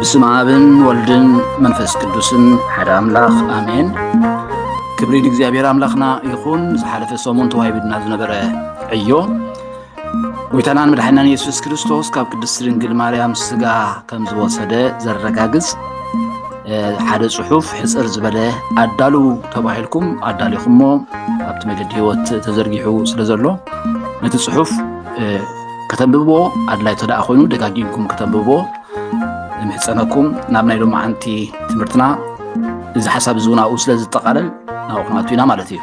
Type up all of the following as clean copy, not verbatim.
بسم አብን ወልድን መንፈስ ቅዱስን ሓደ አምላኽ አሜን። ክብሪ ለእግዚአብሔር አምላኽና ይኹን። ዝሓለፈ ሰሙን ተዋሂብና ዝነበረ ዕዮ ጎይታናን መድኃኒናን ኢየሱስ ክርስቶስ ካብ ቅድስት ድንግል ማርያም ስጋ ከም ዝወሰደ ዘረጋግጽ ሓደ ጽሑፍ ሕጽር ዝበለ ኣዳሉ ተባሂልኩም ኣዳሊኹሞ ኣብቲ መገዲ ህይወት ተዘርጊሑ ስለ ዘሎ ነቲ ጽሑፍ ከተንብቦ ኣድላይ ተደኣ ኮይኑ ደጋጊምኩም ከተንብቦ ምሕጸነኩም ናብ ናይ ሎማዓንቲ ትምህርትና እዚ ሓሳብ ዝውናኡ ስለ ዝጠቃለል ናብኡ ክንኣቱ ኢና ማለት እዩ።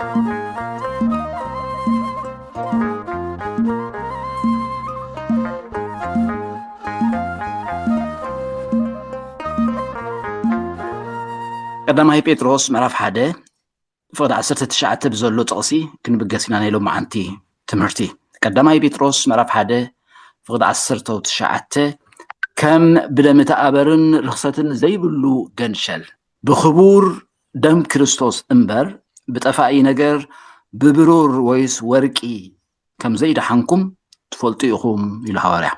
ቀዳማይ ጴጥሮስ ምዕራፍ 1 ፍቅዲ 19 ብዘሎ ጥቕሲ ክንብገስ ኢና ናይ ሎማዓንቲ ትምህርቲ። ቀዳማይ ጴጥሮስ ምዕራፍ 1 ፍቅዲ 19 ከም ብደምተኣበርን ርኽሰትን ዘይብሉ ገንሸል ብኽቡር ደም ክርስቶስ እምበር ብጠፋኢ ነገር ብብሩር ወይስ ወርቂ ከም ዘይደሓንኩም ትፈልጡ ኢኹም ኢሉ ሐዋርያ።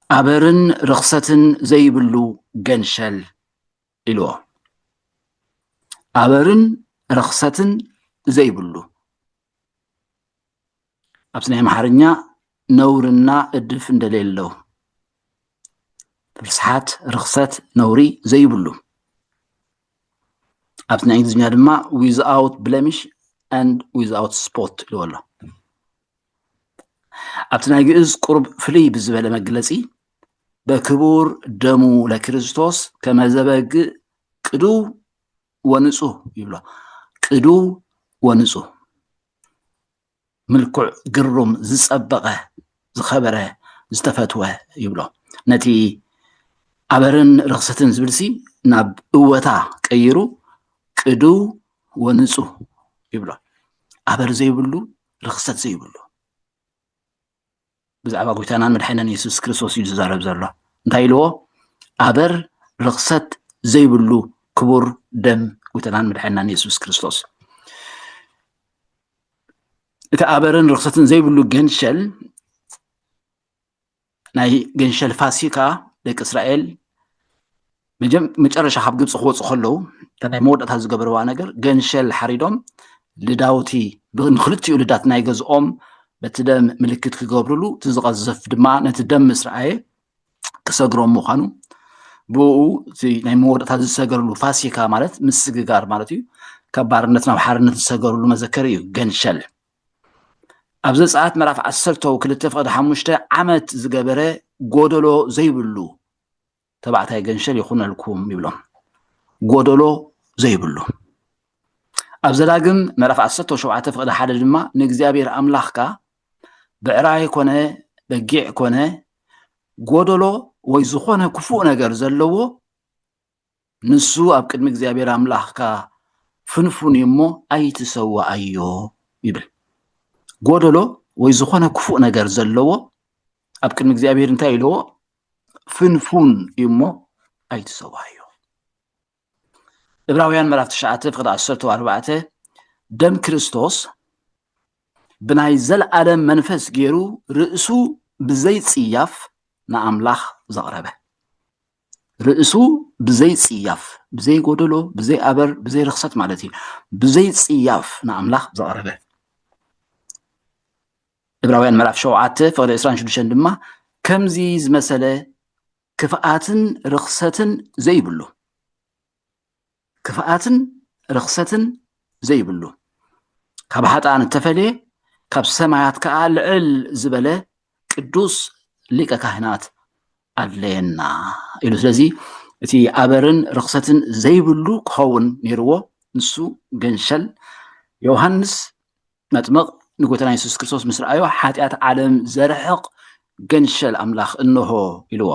ኣበርን ርኽሰትን ዘይብሉ ገንሸል ኢልዎ። ኣበርን ርኽሰትን ዘይብሉ ኣብቲ ናይ ኣምሓርኛ ነውርና እድፍ እንደሌለው ፍርስሓት ርኽሰት ነውሪ ዘይብሉ ኣብቲ ናይ እንግሊዝኛ ድማ without blemish and without spot ኢልዎ ኣሎ። ኣብቲ ናይ ግዕዝ ቁርብ ፍልይ ብዝበለ መግለጺ በክቡር ደሙ ለክርስቶስ ከመዘበግእ ቅዱው ወንጹህ ይብሎ። ቅዱው ወንጹህ ምልኩዕ ግሩም ዝጸበቐ ዝኸበረ ዝተፈትወ ይብሎ። ነቲ ኣበርን ርኽሰትን ዝብልሲ ናብ እወታ ቀይሩ ቅዱው ወንጹህ ይብሎ። ኣበር ዘይብሉ ርኽሰት ዘይብሉ ብዛዕባ ጎይታናን መድኃኒናን ኢየሱስ ክርስቶስ እዩ ዝዛረብ ዘሎ። እንታይ ኢልዎ? ኣበር ርኽሰት ዘይብሉ ክቡር ደም ጎይታናን መድኃኒናን ኢየሱስ ክርስቶስ። እቲ ኣበርን ርኽሰትን ዘይብሉ ገንሸል ናይ ገንሸል ፋሲካ ደቂ እስራኤል መጨረሻ ካብ ግብፂ ክወፁ ከለዉ ናይ መወዳእታ ዝገበርዋ ነገር ገንሸል ሓሪዶም ልዳውቲ ንክልቲኡ ልዳት ናይ ገዝኦም በቲ ደም ምልክት ክገብርሉ ትዝቐዘፍ ድማ ነቲ ደም ምስ ረኣየ ክሰግሮም ምዃኑ ብኡ እቲ ናይ መወዳእታ ዝሰገርሉ ፋሲካ ማለት ምስግጋር ማለት እዩ። ካብ ባርነት ናብ ሓርነት ዝሰገርሉ መዘከሪ እዩ ገንሸል። ኣብ ዘጸአት ምዕራፍ 12 ፍቅዲ 5 ዓመት ዝገበረ ጎደሎ ዘይብሉ ተባዕታይ ገንሸል ይኹነልኩም ይብሎም። ጎደሎ ዘይብሉ። ኣብ ዘዳግም ምዕራፍ 17 ፍቅዲ 1 ድማ ንእግዚአብሔር ኣምላኽካ ብዕራይ ኮነ በጊዕ ኮነ ጎደሎ ወይ ዝኾነ ክፉእ ነገር ዘለዎ ንሱ ኣብ ቅድሚ እግዚአብሔር ኣምላኽካ ፍንፉን እሞ ኣይትሰዋኣዮ ይብል። ጎደሎ ወይ ዝኾነ ክፉእ ነገር ዘለዎ ኣብ ቅድሚ እግዚአብሔር እንታይ ኢልዎ? ፍንፉን እሞ ኣይትሰዋኣዮ። ዕብራውያን ምዕራፍ 9 ፍቅዲ 14 ደም ክርስቶስ ብናይ ዘለዓለም መንፈስ ገይሩ ርእሱ ብዘይ ጽያፍ ንኣምላኽ ዘቕረበ። ርእሱ ብዘይ ጽያፍ ብዘይ ጎደሎ ብዘይ ኣበር ብዘይ ርኽሰት ማለት እዩ። ብዘይ ጽያፍ ንኣምላኽ ዘቕረበ። ዕብራውያን ምዕራፍ 7 ፍቅዲ 26 ድማ ከምዚ ዝመሰለ ክፍኣትን ርኽሰትን ዘይብሉ ክፍኣትን ርኽሰትን ዘይብሉ ካብ ሓጣን እተፈልየ ካብ ሰማያት ከዓ ልዕል ዝበለ ቅዱስ ሊቀ ካህናት ኣድለየና ኢሉ። ስለዚ እቲ ኣበርን ርኽሰትን ዘይብሉ ክኸውን ነይርዎ ንሱ ገንሸል ዮሃንስ መጥምቕ ንጎይታና ኢየሱስ ክርስቶስ ምስ ረኣዮ ሓጢኣት ዓለም ዘርሕቕ ገንሸል ኣምላኽ እንሆ ኢልዎ።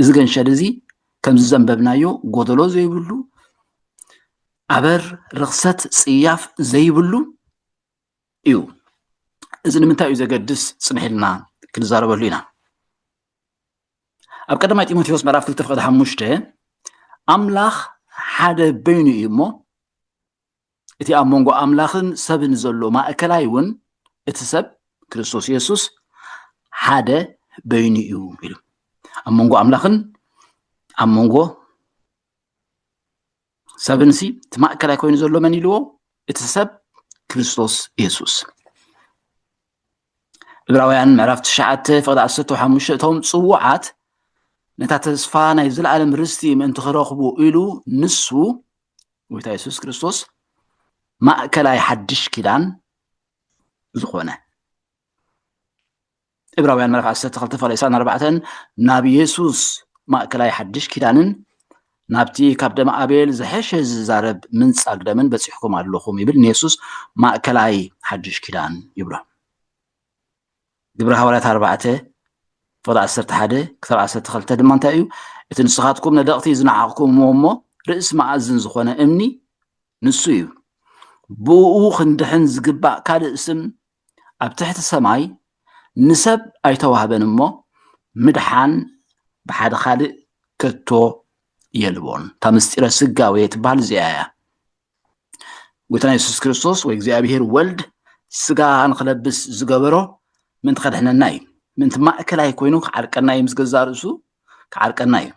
እዚ ገንሸል እዚ ከም ዝዘንበብናዮ ጎደሎ ዘይብሉ ኣበር ርኽሰት ጽያፍ ዘይብሉ እዩ። እዚ ንምንታይ እዩ ዘገድስ ጽንሒልና ክንዛረበሉ ኢና። ኣብ ቀዳማይ ጢሞቴዎስ ምዕራፍ 2 ፍቅዲ 5 ኣምላኽ ሓደ በይኑ እዩ እሞ እቲ ኣብ መንጎ ኣምላኽን ሰብን ዘሎ ማእከላይ እውን እቲ ሰብ ክርስቶስ ኢየሱስ ሓደ በይኑ እዩ ኢሉ። أمونغو أملاخن أمونغو سبنسي تماكل يكون زلو من يلو اتسب كريستوس يسوس إبراويان معرفة الشعات فقد عصته حمشتهم صوعات نتا تسفا ناي زلعالم رستي من تخرخبو إلو نسو ويتا يسوس كريستوس ماكل يحدش كدان زخونه إبراويان معرفة الشعات خلطة فليسان 4 نابي يسوس ماكل يحدش كدانن نابتي كابدم أبيل زحش زارب من صاقدمن بصحكم علىكم يبل نيسوس ماكلاي حدش كدان يبرا جبر حوالات 4 فضع 11 كتاب 12 دما انت ايو اتنسخاتكم ندقتي زنعقكم مومو رئيس معزن زخونه امني نسو ايو بوؤو خندحن زقبع كاد اسم اب تحت السماي نسب ايتوهبن امو مدحان بحاد خالق كتو يلبون تمستير سقاوية تبال زيايا ويتنا يسوس كريستوس ويكزيابيهر ولد سقا نخلبس زقابرو من تخدحنا الناي من تماكل هيكوينو كعرقنا يمسقزار اسو كعرقنا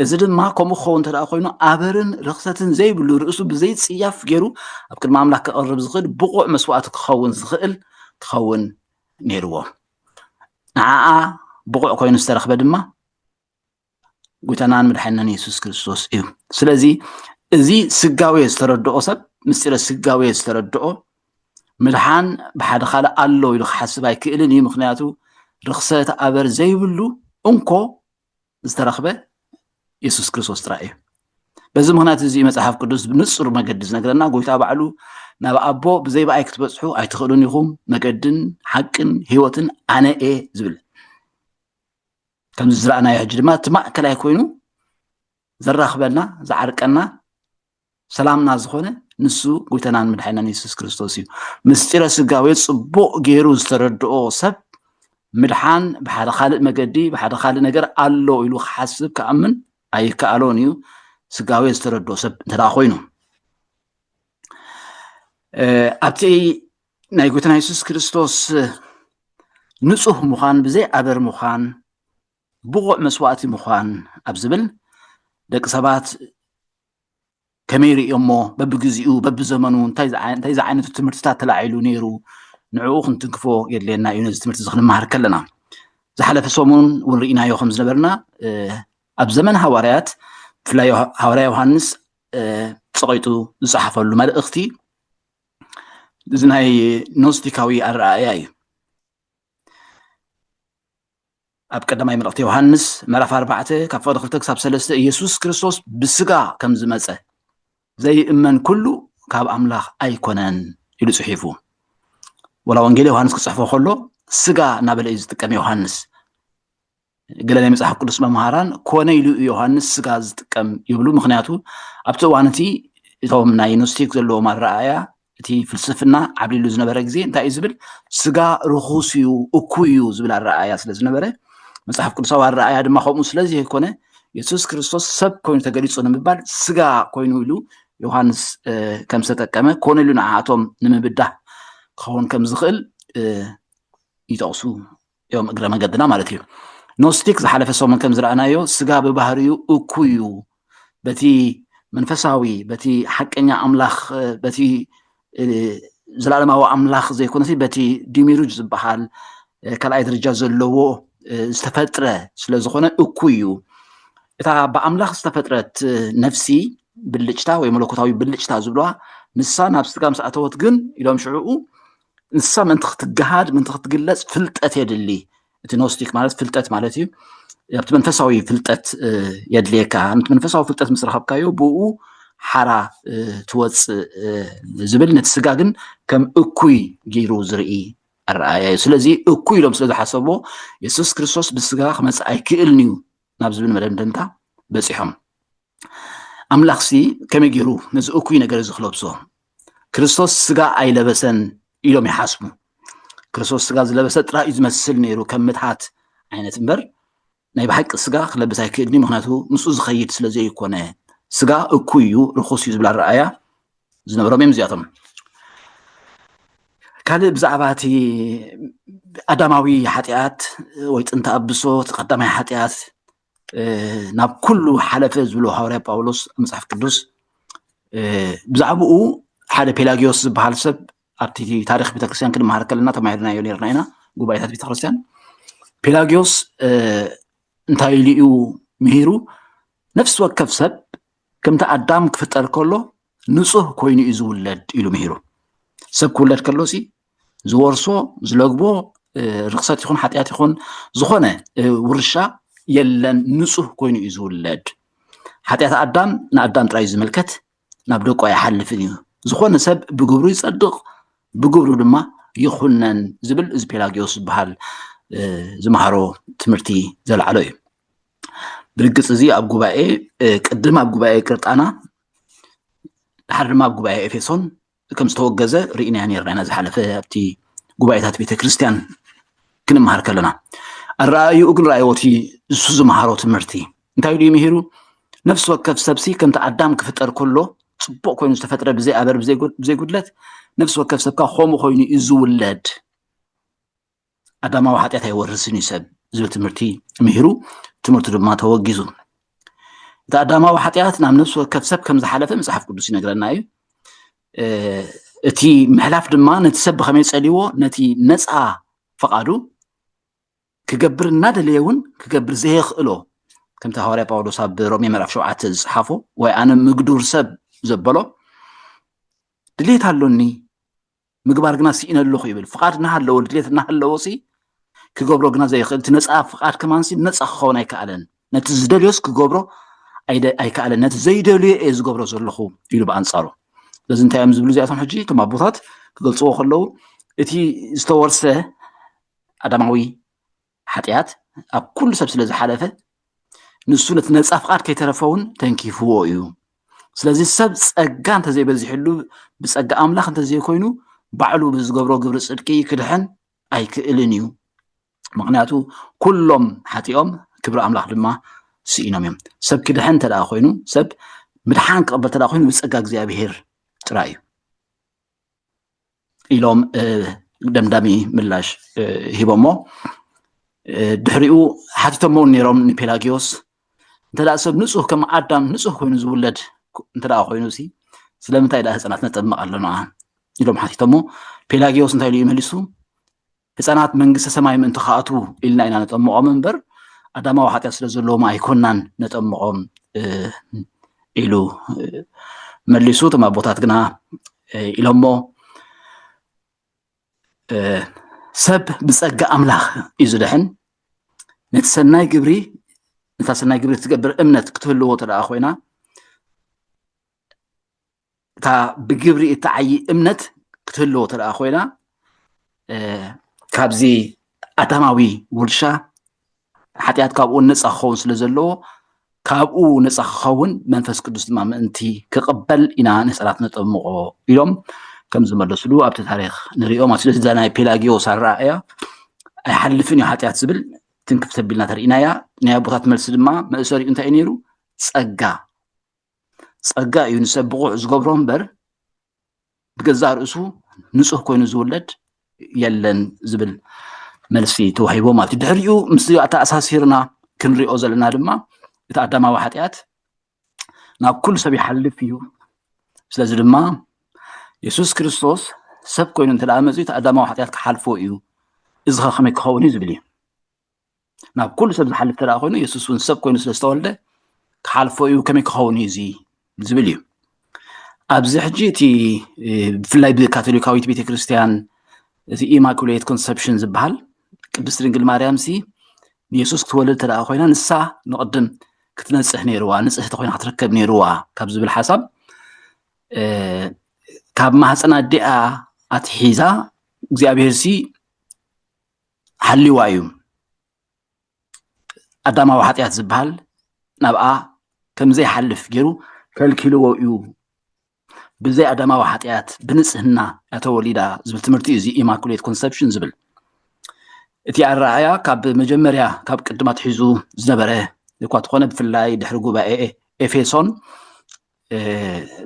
إذا ما كومو خون ترى خوينو أبرن رخصة زي بلو رأسو بزيت سياف جيرو أبكر ما عملك قرب زغل بقوع مسوات تخون زغل تخون نيرو بقوع كوينو استرخ بدما قلتنا مدحنا يسوس كريستوس إيو سلازي إذي سقاوي استردقو سب مستير سقاوي استردقو مدحان بحاد خالق اللو يلو حسب هاي كإلني مخنياتو رخصة أبر زي بلو أنكو استرخبه يسوس كريستوس ترائي بزي مخنيات زي مصحف قدوس بنصر مقدس نقرنا قلتا بعلو نابا أبو بزي بقى يكتبصحو أي تخلون يخوم مقدن حقن هيوتن أنا إيه زبل كم زرعنا يهجرمات ما كلا يكونوا زرخ بلنا زعرقنا سلامنا زخونه نسو قلتنا من حينا يسوس كريستوس مستير سقاوي صبوق جيرو استردقو سب مدحان بحاد خالق مقدي بحاد خالق نقر ألو يلو حاسب كأمن أي كألونيو سقاوي استردقو سب انتدا خوينو أبتي ناي قلتنا يسوس كريستوس نصوح مخان بزي أبر مخان بقوع مسواتي مخان أبزبل دك سبات كميري يمو ببجزيو ببزمنو انتايز عينة التمرتات تلاعيلو نيرو نعوخ نتنكفو يدلينا يونز تمرت زخن مهر كلنا زحلة في صومون ونرئينا يو خمس نبرنا أبزمن هواريات فلا هواريا يوحنس تسقيتو زحفة اللو مال اختي زنهاي نوستيكاوي الرأياي أب قدما يمرقت يوحنس مرف 4 كفاد خلتك ساب 3 يسوس كريستوس بسقا كم زمصه زي امن كله كاب املاخ ايكونن يلو صحيفو ولا وانجيل يوحنس كصحفو خلو سقا نابل ايز تقم يوحنس قال لي مصحف قدس مهاران كونه يلو يوحنس سقا زتقم يبلو مخنياتو ابتو وانتي يتوم ناي نوستيك زلو ماررايا تي فلسفنا عبد زنبره غزي انت يزبل سقا رخوسيو اكويو زبل الرأيا سلازنبره مصحف قدس الرأيا دما خمو سلازي يكونه يسوس كريستوس سب كوين تغليصو نمبال سغا كوينو يلو يوحنس كم ستقمه كون يلو نعاتهم نمبدا كون كم زخل يتوسو يوم اقرا مقدنا مالتي نوستيك زحلف سومن كم زرعنايو سغا ببحريو اكويو بتي منفساوي بتي حقኛ املاخ بتي زلالماو املاخ زي كونسي بتي ديميروج زبحال كلاي درجه زلوو استفطره سلازخونه اكويو إذا بأملاخ استفترت نفسي باللجتا ويملكوتاوي باللجتا زبلوا نسا نابستقام ساعتوت جن إلهم شعوء نسا من تخت الجهاد من تخت جلس فلتت يدلي تنوستيك مالت فلتت مالتي يبت منفساوي فلتت يدليكا أنت منفساوي فلتت مسرحب كايو بوء حرا توتس زبل نتسقاقن كم أكوي جيرو زرئي الرأي سلازي أكوي لهم سلازي حسبو يسوس كريستوس بالسقاق مسعي كيلنيو نابزبل مدندنتا بصيحم املاخسي كم يجرو نز اكوي نغير زخلوبسو كريستوس سغا اي لبسن يلوم يحاسبو كريستوس سغا زلبس طرا يزمسل نيرو كمتحات عينت امبر ناي بحق سغا خلبس هيكدني مخناتو مسو زخيد سلازي يكونه سغا اكويو رخص يزبل الرأيا زنبرو ميم زياتم ካልእ ብዛዕባ እቲ ኣዳማዊ ሓጢኣት ወይ ጥንቲ ኣብሶ ቀዳማይ ሓጢኣት ናብ ኩሉ ሓለፈ ዝብሎ ሐዋርያ ጳውሎስ መጽሓፍ ቅዱስ ብዛዕባኡ ሓደ ፔላጊዮስ ዝበሃል ሰብ ኣብቲ ታሪክ ቤተክርስትያን ክንመሃር ከለና ተማሂርናዮ ነርና ኢና ጉባኤታት ቤተክርስትያን ፔላጊዮስ እንታይ ኢሉ እዩ ምሂሩ ነፍሲ ወከፍ ሰብ ከምቲ ኣዳም ክፍጠር ከሎ ንጹህ ኮይኑ እዩ ዝውለድ ኢሉ ምሂሩ ሰብ ክውለድ ከሎሲ ዝወርሶ ዝለግቦ ርክሰት ይኹን ሓጢኣት ይኹን ዝኾነ ውርሻ የለን ንጹህ ኮይኑ እዩ ዝውለድ ሓጢኣት ኣዳም ንኣዳም ጥራይ ዝምልከት ናብ ደቆ ኣይሓልፍን እዩ ዝኾነ ሰብ ብግብሩ ይጸድቕ ብግብሩ ድማ ይኹነን ዝብል እዚ ፔላጊዮስ ዝበሃል ዝመሃሮ ትምህርቲ ዘለዓሎ እዩ ብርግጽ እዚ ኣብ ጉባኤ ቅድም ኣብ ጉባኤ ቅርጣና ድሓር ድማ ኣብ ጉባኤ ኤፌሶን ከም ዝተወገዘ ርኢና ነርና ኢና ዝሓለፈ ኣብቲ ጉባኤታት ቤተ ክርስቲያን ክንመሃር ከለና ኣረኣዩ ግን ራእዮቲ እሱ ዝመሃሮ ትምህርቲ እንታይ ኢሉ ምሂሩ ነፍሲ ወከፍ ሰብሲ ከምቲ ኣዳም ክፍጠር ከሎ ጽቡቕ ኮይኑ ዝተፈጥረ ብዘይ ኣበር ብዘይ ጉድለት ነፍሲ ወከፍ ሰብካ ከምኡ ኮይኑ እዩ ዝውለድ ኣዳማዊ ሓጢኣት ኣይወርስን እዩ ሰብ ዝብል ትምህርቲ ምሂሩ ትምህርቱ ድማ ተወጊዙ እቲ ኣዳማዊ ሓጢኣት ናብ ነፍሲ ወከፍ ሰብ ከም ዝሓለፈ መጽሓፍ ቅዱስ ይነግረና እዩ እቲ ምሕላፍ ድማ ነቲ ሰብ ብኸመይ ጸልይዎ ነቲ ነፃ ፈቃዱ ክገብር እናደለየ እውን ክገብር ዘይኽእሎ ከምቲ ሐዋርያ ጳውሎስ ኣብ ሮሜ ምዕራፍ 7 ዝፅሓፎ ወይ ኣነ ምግዱር ሰብ ዘበሎ ድሌት ኣሎኒ ምግባር ግና ስኢነ ኣለኹ ይብል ፍቃድ እናሃለዎ ድሌት እናሃለዎሲ ክገብሮ ግና ዘይኽእል እቲ ነፃ ፍቃድ ከማንሲ ነፃ ክኸውን ኣይከኣለን ነቲ ዝደልዮስ ክገብሮ ኣይከኣለን ነቲ ዘይደልዮ እየ ዝገብሮ ዘለኹ ኢሉ ብኣንጻሩ ስለዚ እንታይ እዮም ዝብሉ እዚኣቶም ሕጂ እቶም ኣቦታት ክገልፅዎ ከለዉ እቲ ዝተወርሰ ኣዳማዊ ሓጢኣት ኣብ ኩሉ ሰብ ስለ ዝሓለፈ ንሱ ነቲ ነፃ ፍቃድ ከይተረፈውን ተንኪፍዎ እዩ ስለዚ ሰብ ጸጋ እንተዘይበዚሕሉ ብጸጋ ኣምላኽ እንተዘይኮይኑ ባዕሉ ብዝገብሮ ግብሪ ጽድቂ ክድሕን ኣይክእልን እዩ ምክንያቱ ኩሎም ሓጢኦም ክብሪ ኣምላኽ ድማ ስኢኖም እዮም ሰብ ክድሕን እንተደኣ ኮይኑ ሰብ ምድሓን ክቕበል እንተደኣ ኮይኑ ብጸጋ እግዚኣብሄር ጥራይ እዩ ኢሎም ደምዳሚ ምላሽ ሂቦሞ ድሕሪኡ ሓቲቶሞ ነይሮም ንፔላጊዮስ እንተደኣ ሰብ ንጹህ ከም ኣዳም ንጹህ ኮይኑ ዝውለድ እንተደኣ ኮይኑሲ ስለምንታይ ደኣ ህፃናት ነጠምቕ ኣለና ኢሎም ሓቲቶሞ ፔላጊዮስ እንታይ ኢሉ ይመሊሱ ህፃናት መንግስተ ሰማይ ምእንቲ ከኣትዉ ኢልና ኢና ነጠምቖም እምበር ኣዳማዊ ሓጢኣት ስለ ዘለዎም ኣይኮናን ነጠምቖም ኢሉ መሊሱ እቶም ኣቦታት ግና ኢሎሞ ሰብ ብጸጋ ኣምላኽ እዩ ዝድሕን ነቲ ሰናይ ግብሪ ነታ ሰናይ ግብሪ ትገብር እምነት ክትህልዎ ተደኣ ኮይና እታ ብግብሪ እትዓይ እምነት ክትህልዎ ተደኣ ኮይና ካብዚ ኣዳማዊ ውርሻ ሓጢኣት ካብኡ ነፃ ክኸውን ስለ ዘለዎ ካብኡ ነፃ ክኸውን መንፈስ ቅዱስ ድማ ምእንቲ ክቕበል ኢና ንህፃናት ነጠምቆ ኢሎም ከም ዝመለስሉ ኣብቲ ታሪክ ንሪኦም ስለዚ እዛ ናይ ፔላጊዮስ ኣረኣእያ ኣይሓልፍን እዩ ሓጢኣት ዝብል ትንክፍ ተቢልና ተርኢና እያ ናይ ኣቦታት መልሲ ድማ መእሰሪኡ እንታይ እዩ ነይሩ ጸጋ እዩ ንሰብ ብቑዕ ዝገብሮ እምበር ብገዛእ ርእሱ ንጹህ ኮይኑ ዝውለድ የለን ዝብል መልሲ ተዋሂቦ ማለት እዩ ድሕሪኡ ምስ ኣተኣሳሲርና ክንሪኦ ዘለና ድማ እቲ ኣዳማዊ ሓጢኣት ናብ ኩሉ ሰብ ይሓልፍ እዩ ስለዚ ድማ የሱስ ክርስቶስ ሰብ ኮይኑ እንተደኣ መፅኡ እቲ ኣዳማዊ ሓጢኣት ክሓልፎ እዩ እዚ ኸ ከመይ ክኸውን እዩ ዝብል እዩ ናብ ኩሉ ሰብ ዝሓልፍ ተደኣ ኮይኑ የሱስ እውን ሰብ ኮይኑ ስለ ዝተወልደ ክሓልፎ እዩ ከመይ ክኸውን እዩ እዚ ዝብል እዩ ኣብዚ ሕጂ እቲ ብፍላይ ብካቶሊካዊት ቤተ ክርስቲያን እቲ ኢማኩሌት ኮንሰፕሽን ዝበሃል ቅድስቲ ድንግል ማርያም ሲ ንየሱስ ክትወልድ ተደኣ ኮይና ንሳ ንቅድም ክትነፅህ ነይርዋ ንፅህቲ ኮይና ክትርከብ ነይርዋ ካብ ዝብል ሓሳብ ካብ ማህፀና ኣዲኣ ኣትሒዛ እግዚኣብሄር ሲ ሓሊዋ እዩ ኣዳማዊ ሓጢኣት ዝበሃል ናብኣ ከምዘይሓልፍ ገይሩ ከልኪልዎ እዩ ብዘይ ኣዳማዊ ሓጢኣት ብንፅህና ኣተወሊዳ ዝብል ትምህርቲ እዩ እዚ ኢማኩሌት ኮንሰፕሽን ዝብል እቲ ኣረኣእያ ካብ መጀመርያ ካብ ቅድማ ትሒዙ ዝነበረ እኳ ትኾነ ብፍላይ ድሕሪ ጉባኤ ኤፌሶን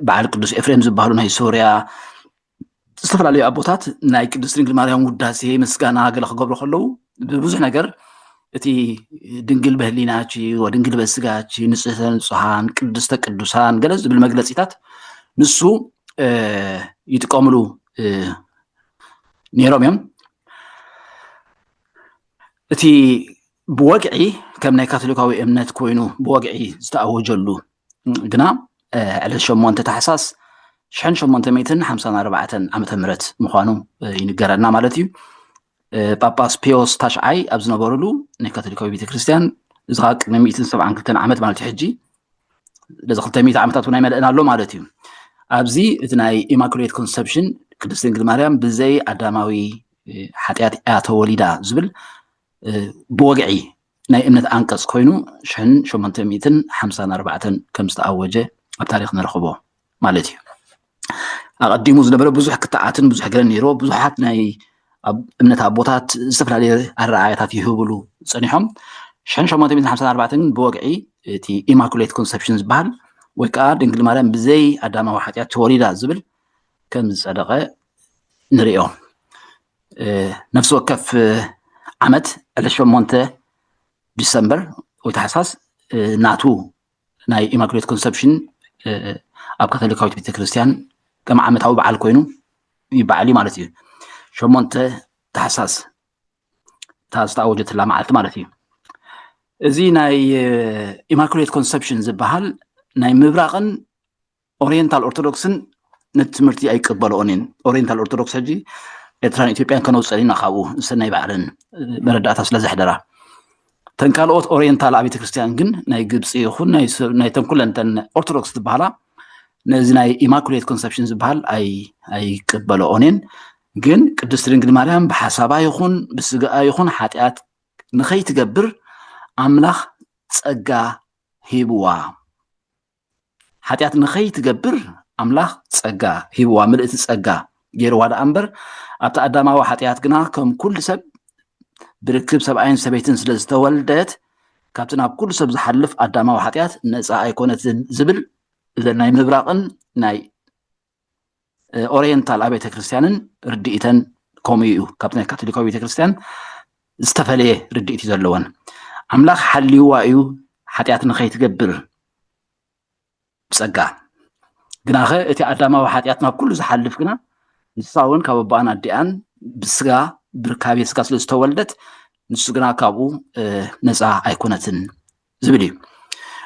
በዓል ቅዱስ ኤፍሬም ዝበሃሉ ናይ ሶርያ استفلا لي أبوتات ناي قدس دنجل مريم وداسي مسغانا غلا خغبر خلو ببزح نجر اتي دنجل بهليناچي ودنجل بسغاچي نصحن صحان قدس تقدسان غلز بالمغلصيتات نسو يتقاملو نيروميم اتي بوقعي كم ناي كاثوليكاوي امنت كوينو بوقعي استاوجلو غنا على شمونته تحساس شحن شمونته ميتن 54 عمته مرت مخانو ينقرنا مالتي باباس بيوس تاشعي ابزنبرلو ناي كاثوليكاوي بيتكريستيان زغاق نميتن 72 عمت مالتي حجي لذا 200 عمتات وناي ملئنا له مالتي ابزي اتناي ايماكوليت كونسبشن ቅድስት ድንግል ማርያም ብዘይ አዳማዊ ኃጢአት እያ ተወሊዳ ዝብል ብወግዒ ናይ እምነት አንቀጽ ኮይኑ 1854 ከም ዝተኣወጀ ኣብ ታሪክ ንረኽቦ ማለት እዩ ኣቀዲሙ ዝነበረ ብዙሕ ክትዓትን ብዙሕ ገረን ነይሮ ብዙሓት ናይ እምነት ኣቦታት ዝተፈላለዩ ኣረኣያታት ይህብሉ ፀኒሖም 1854 ብወግዒ እቲ ኢማኩሌት ኮንሰፕሽን ዝበሃል ወይ ከዓ ድንግል ማርያም ብዘይ አዳማዊ ኃጢአት ተወሊዳ ዝብል كم صدقه نريو نفس وقف عمت على شمونته ديسمبر وتحساس ناتو ناي ايماكوليت كونسبشن اب كاثوليكاويت بيت كريستيان كم عمتاو بعل كوينو يبعلي مالتي شمونته تحساس تاستاوجت لا معلت مالتي زي ناي ايماكوليت كونسبشن زبحال ناي مبراقن اورينتال اورثودوكسن نتمرتي أي قبلونين أورينتال أرثوذكس هجي إتران إثيوبيان كانوا سألين خاوه سنة بعدين بردات أصل زحدرة تنقالوت أورينتال أبي كريستيان جن ناي جبسي يخون ناي تنقل أنتن أرثوذكس تبهلا ناي إيماكوليت كونسبشنز بهال أي قبلونين جن قدس دنجل مريم بحسابا يخون بسجا يخون حاتيات نخي تجبر أملاخ تسجا هيبوا حاتيات نخي تجبر أملاخ تسقى هو ملئت تسقى جيرو هذا أمبر أبتا أداما وحاتيات قنا كم كل سب بركب سبعين سبيتين سلز تولدت كابتنا بكل سب زحلف أداما وحاتيات نسا أيقونة زبل إذا ناي مبراقن ناي أورينتال أبيت كريستيانن ردئتن كوميو كابتنا كاثوليكاوي بيت كريستيان استفليه ردئتي زلوان أملاخ حلي وايو حاتيات نخي تقبر تسقى جناخه اتي ادماو حاتياتنا كل زحلف جنا نساون كابانا ديان بسغا بركابي سغا سلستولدت نسو جنا كابو نصا ايكونتن زبلي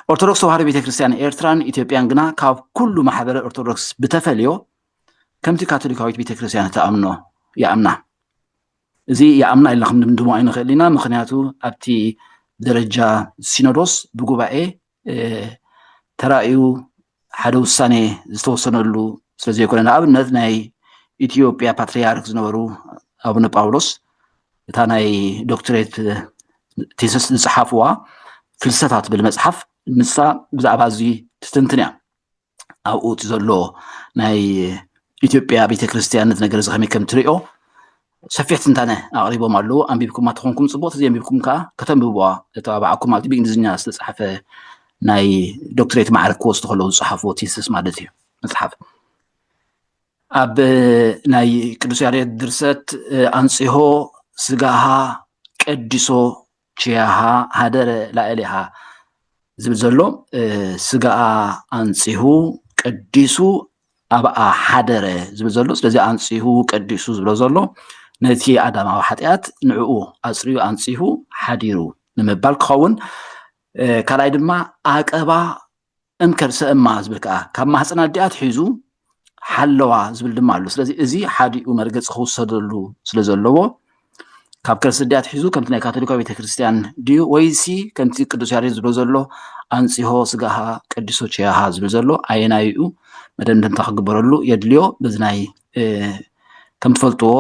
ارثوذكس وهاري بيت كريستيان ايرتران ايثيوبيان جنا كاب كل محبر ارثوذكس بتفليو كمتي كاثوليكاويت بيت كريستيان تامنو يا امنا زي يا امنا اللي خم ندمو عين خلينا مخنياتو ابتي درجه سينودوس بغوباي ترايو حدا وساني ዝተወሰነሉ ስለዚ ይኮነና ኣብነት ናይ ኢትዮጵያ ፓትርያርክ ዝነበሩ አቡነ ጳውሎስ እታ ናይ ዶክተሬት ቴሲስ ዝጽሓፍዋ ፍልሰታት بالمصحف ንሳ ብዛዕባ እዚ ትንትንያ ኣብኡ ዘሎ ናይ ኢትዮጵያ ቤተክርስትያነት ነገር ዝኸመይ ከም ትሪኦ ሰፊሕ ትንታነ ኣቕሪቦም ኣለዉ ኣንቢብኩም ኣትኾንኩም ጽቡቕ እዚ ኣንቢብኩም ከዓ ከተንብብዋ ተባባዕኩም ማለት ብእንግሊዝኛ ዝተጻሕፈ ناي دكتوريت معرك كوست خلو صحفو تيسس مالتي مصحف اب ناي قدوس ياريت درست انصيهو سغاها قديسو چياها هادر لا الها زبزلو سغا انصيهو قديسو ابا حادر زبزلو ስለዚ አንጽሁ ቅዱሱ ዝብለዘሎ ነቲ አዳማዊ ኃጢአት ንዕኡ አጽሪዩ አንጽሁ ሓዲሩ ንምባል ክኸውን ካላይ ድማ አቀባ እምከር ሰእማ ዝብል ከዓ ካብ ማህፀና ዲኣት ሒዙ ሓለዋ ዝብል ድማ ኣሎ ስለዚ እዚ ሓዲኡ መርገጽ ክውሰደሉ ስለዘለዎ ካብ ከርስ ዲኣት ሒዙ ከምቲ ናይ ካቶሊካዊ ቤተክርስትያን ድዩ ወይሲ ከምቲ ቅዱስ ያሬድ ዝብሎ ዘሎ አንጽሆ ስጋሃ ቅዱሶ ቸያሃ ዝብል ዘሎ ኣየናይኡ መደምደምታ ክግበረሉ የድልዮ በዝናይ ከም ትፈልጥዎ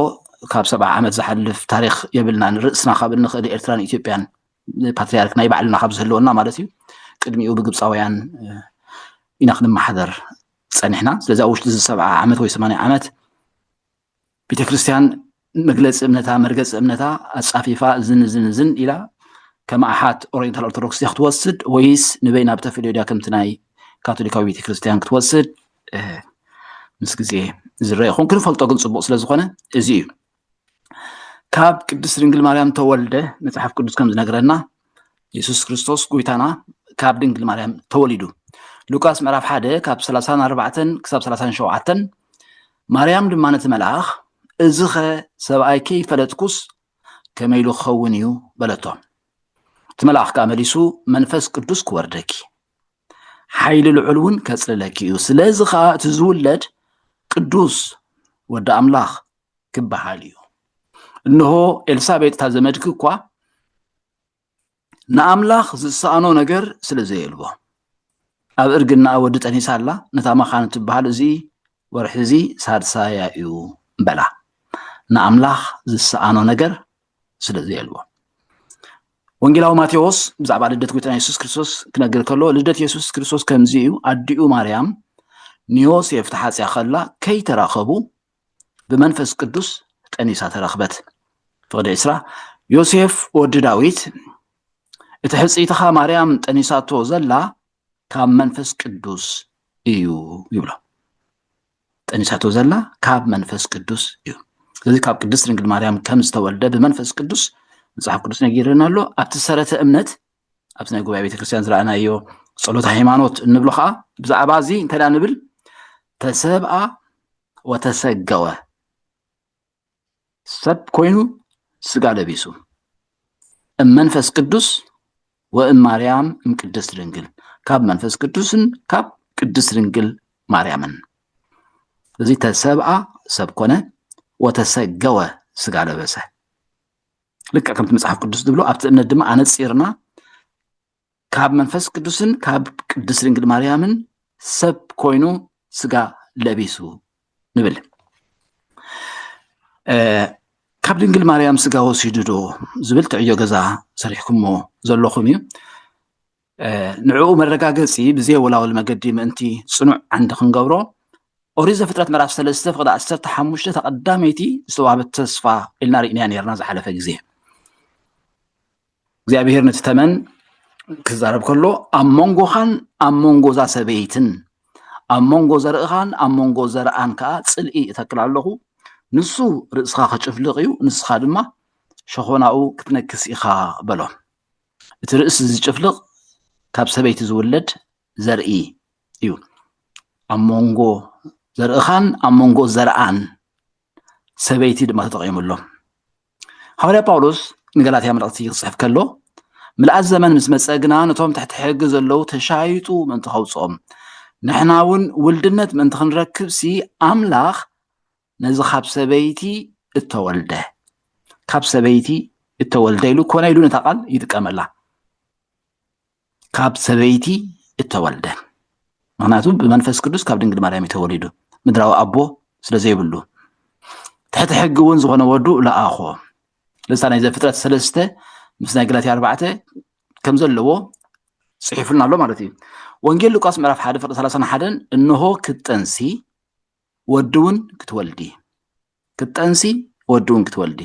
ካብ 70 ዓመት ዝሓልፍ ታሪክ የብልና ንርእስና ካብ እንኽእል ኤርትራን ኢትዮጵያን ፓትርያርክ ናይ ባዕልና ካብ ዝህልወና ማለት እዩ ቅድሚኡ ብግብፃውያን ኢና ክንመሓደር ፀኒሕና ስለዚ ኣብ ውሽጢ 70 ዓመት ወይ 80 ዓመት ቤተክርስትያን መግለጽ እምነታ መርገጽ እምነታ ኣጻፊፋ ዝን ኢላ ከም ኣሓት ኦሪየንታል ኦርቶዶክስ ክትወስድ ወይስ ንበይና ብተፈልዮ ዲያ ከምቲ ናይ ካቶሊካዊ ቤተክርስትያን ክትወስድ ምስ ግዜ ዝረይኹን ክንፈልጦ ግን ጽቡቕ ስለ ዝኾነ እዚ እዩ ካብ ቅድስት ድንግል ማርያም ተወልደ መጽሓፍ ቅዱስ ከም ዝነግረና ኢየሱስ ክርስቶስ ጎይታና ካብ ድንግል ማርያም ተወሊዱ ሉቃስ ምዕራፍ 1 ካብ 34 ክሳብ 37 ማርያም ድማ ነቲ መልአኽ እዚ ኸ ሰብኣይኪ ፈለጥኩስ ከመይ ኢሉ ክኸውን እዩ በለቶ እቲ መልአኽ ከዓ መሊሱ መንፈስ ቅዱስ ክወርደኪ ሓይሊ ልዑል እውን ከጽልለኪ እዩ ስለዚ ከዓ እቲ ዝውለድ ቅዱስ ወዲ ኣምላኽ ክበሃል እዩ እንሆ ኤልሳቤጥ እታ ዘመድክ እኳ ንኣምላኽ ዝሰኣኖ ነገር ስለ ዘየልዎ ኣብ እርግና ወዲ ጠኒሳ ኣላ ነታ መኻን ትበሃል እዚ ወርሒ እዚ ሳድሳያ እዩ በላ ንኣምላኽ ዝሰኣኖ ነገር ስለ ዘየልዎ ወንጌላዊ ማቴዎስ ብዛዕባ ልደት ጎይታና ኢየሱስ ክርስቶስ ክነግር ከሎ ልደት ኢየሱስ ክርስቶስ ከምዚ እዩ ኣዲኡ ማርያም ንዮሴፍ ተሓፅያ ከላ ከይተራኸቡ ብመንፈስ ቅዱስ ጠኒሳ ተረኽበት ፍቅዲ 20 ዮሴፍ ወዲ ዳዊት እቲ ሕፅኢትኻ ማርያም ጠኒሳቶ ዘላ ካብ መንፈስ ቅዱስ እዩ ይብሎ ጠኒሳቶ ዘላ ካብ መንፈስ ቅዱስ እዩ ስለዚ ካብ ቅድስት ድንግል ማርያም ከም ዝተወልደ ብመንፈስ ቅዱስ መጽሓፍ ቅዱስ ነጊርና ኣሎ ኣብቲ ሰረተ እምነት ኣብቲ ናይ ጉባኤ ቤተክርስትያን ዝረኣናዮ ጸሎት ሃይማኖት እንብሎ ከዓ ብዛዕባ እዚ እንታይ ንብል ተሰብአ ወተሰገወ ሰብ ኮይኑ ስጋ ለቢሱ መንፈስ ቅዱስ ወእም ማርያም እም ቅድስት ድንግል ካብ መንፈስ ቅዱስን ካብ ቅድስት ድንግል ማርያምን እዚ ተሰብአ ሰብ ኮነ ወተሰገወ ስጋ ለበሰ ልክ ከምቲ መጽሓፍ ቅዱስ ዝብሎ ኣብቲ እምነት ድማ ኣነጺርና ካብ መንፈስ ቅዱስን ካብ ቅድስት ድንግል ማርያምን ሰብ ኮይኑ ስጋ ለቢሱ ንብል ካብ ድንግል ማርያም ስጋ ወሲዱ ዶ ዝብል ትዕዮ ገዛ ሰሪሕኩሞ ዘለኹም እዩ ንዕኡ መረጋገፂ ብዘይወላወል መገዲ ምእንቲ ጽኑዕ ዓንዲ ክንገብሮ ኦሪት ዘፍጥረት ምዕራፍ 3 ፍቅዲ 15 ተቐዳመይቲ ዝተዋህበት ተስፋ ኢልና ርኢና ነርና ዝሓለፈ ግዜ እግዚአብሔር ነቲ ተመን ክዛረብ ከሎ ኣብ መንጎኻን ኣብ መንጎ ዛ ሰበይትን ኣብ መንጎ ዘርእኻን ኣብ መንጎ ዘርአን ከዓ ጽልኢ እተክል ኣለኹ ንሱ ርእስኻ ከጭፍልቕ እዩ ንስኻ ድማ ሸኾናኡ ክትነክስ ኢኻ በሎ እቲ ርእስ ዝጭፍልቕ ካብ ሰበይቲ ዝውለድ ዘርኢ እዩ ኣብ መንጎ ዘርእኻን ኣብ መንጎ ዘርአን ሰበይቲ ድማ ተጠቒሙሎ ሐዋርያ ጳውሎስ ንገላትያ መልእኽቲ ይጽሕፍ ከሎ ምልኣት ዘመን ምስ መጸ ግና ነቶም ትሕቲ ሕጊ ዘለዉ ተሻይጡ ምእንቲ ኸውፅኦም ንሕና እውን ውልድነት ምእንቲ ክንረክብ ሲ ኣምላኽ ነዚ ካብ ሰበይቲ እተወልደ ካብ ሰበይቲ እተወልደ ኢሉ ኮነ ኢሉ ነታ ቃል ይጥቀመላ ካብ ሰበይቲ እተወልደ ምክንያቱ ብመንፈስ ቅዱስ ካብ ድንግል ማርያም ተወሊዱ ምድራዊ ኣቦ ስለ ዘይብሉ ትሕቲ ሕጊ እውን ዝኾነ ወዱ ለኣኾ ለሳ ናይ ዘፍጥረት 3 ምስ ናይ ገላትያ 4 ከም ዘለዎ ጽሒፉልና ኣሎ ማለት እዩ ወንጌል ሉቃስ ምዕራፍ 1 ፍቅዲ 31 እንሆ ክትጠንሲ ወድውን ክትወልዲ ክትጠንሲ ወድውን ክትወልዲ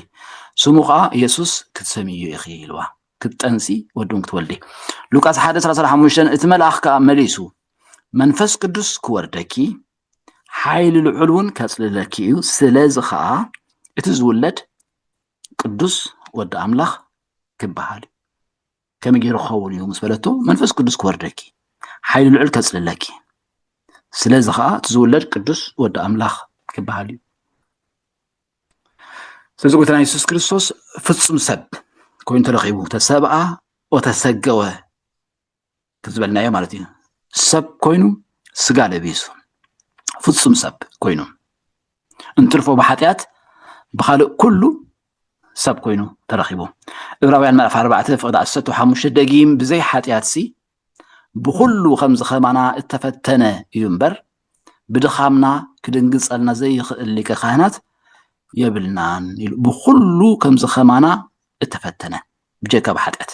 ስሙ ከዓ ኢየሱስ ክትሰምዩ ኢኺ ኢልዋ ክትጠንሲ ወድውን ክትወልዲ ሉቃስ 1:35 እቲ መልአኽ ከዓ መሊሱ መንፈስ ቅዱስ ክወርደኪ ሓይሊ ልዑል እውን ከጽልለኪ እዩ ስለዚ ከዓ እቲ ዝውለድ ቅዱስ ወዲ ኣምላኽ ክበሃል ከመይ ገይሩ ክኸውን እዩ ምስ በለቶ መንፈስ ቅዱስ ክወርደኪ ሓይሊ ልዑል ከጽልለኪ ስለዚ ከዓ እቲ ዝውለድ ቅዱስ ወዲ ኣምላኽ ክበሃል እዩ ስለዚ ጎይታና ኢየሱስ ክርስቶስ ፍጹም ሰብ ኮይኑ ተረኺቡ ተሰብአ ወተሰገወ ክዝበልናዮ ማለት እዩ ሰብ ኮይኑ ስጋ ለቢሱ ፍጹም ሰብ ኮይኑ እንትርፎ ብሓጢአት ብኻልእ ኩሉ ሰብ ኮይኑ ተረኺቡ ዕብራውያን ምዕራፍ 4 ፍቅዲ 15 ደጊም ብዘይ ሓጢአት ሲ ብኩሉ ከም ዝኸማና እተፈተነ እዩ እምበር ብድኻምና ክድንግጸልና ዘይኽእል ሊቀ ካህናት የብልናን ኢሉ ብኩሉ ከም ዝኸማና እተፈተነ ብጀካ ብሓጢአት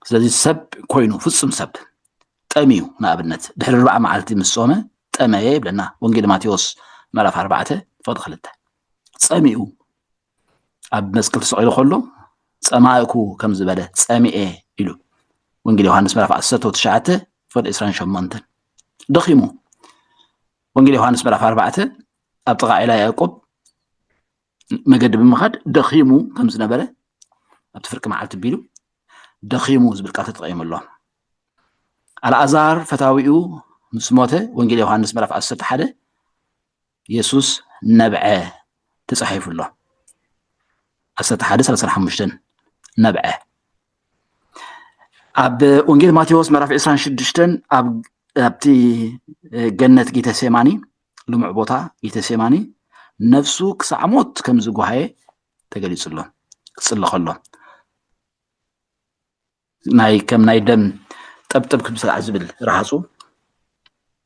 ስለዚ ሰብ ኮይኑ ፍጹም ሰብ ጠሚዩ ንኣብነት ድሕሪ 4 መዓልቲ ምስ ጾመ ጠመየ ይብለና ወንጌል ማቴዎስ ምዕራፍ 4 ፍቅዲ 2 ጸሚኡ ኣብ መስቀል ተሰቂሉ ከሎ ጸማእኩ ከም ዝበለ ጸሚኤ ኢሉ ወንጌል ዮሐንስ ምዕራፍ 19 ፍቅዲ 28 ደኺሙ ወንጌል ዮሐንስ ምዕራፍ 4 أبتغى إلى يعقوب مجد بمخد دخيمو كم زنبلة أبتفرق مع التبيلو دخيمو زبركات تقيم الله على أزار فتاويو مسموته وإنجيل يوحنس مرف عسر حدا يسوس نبعه تصحيف الله عسر حدا سلسل حمشتن نبعه أب وإنجيل ماتيوس مرف عسران شدشتن أبتي جنة جيتا سيماني لمع بوتا جيتا سيماني نفسه كسعموت كم زقوهاي تقليص الله صلح الله ناي كم ناي دم طب كبسل عزبل رحصو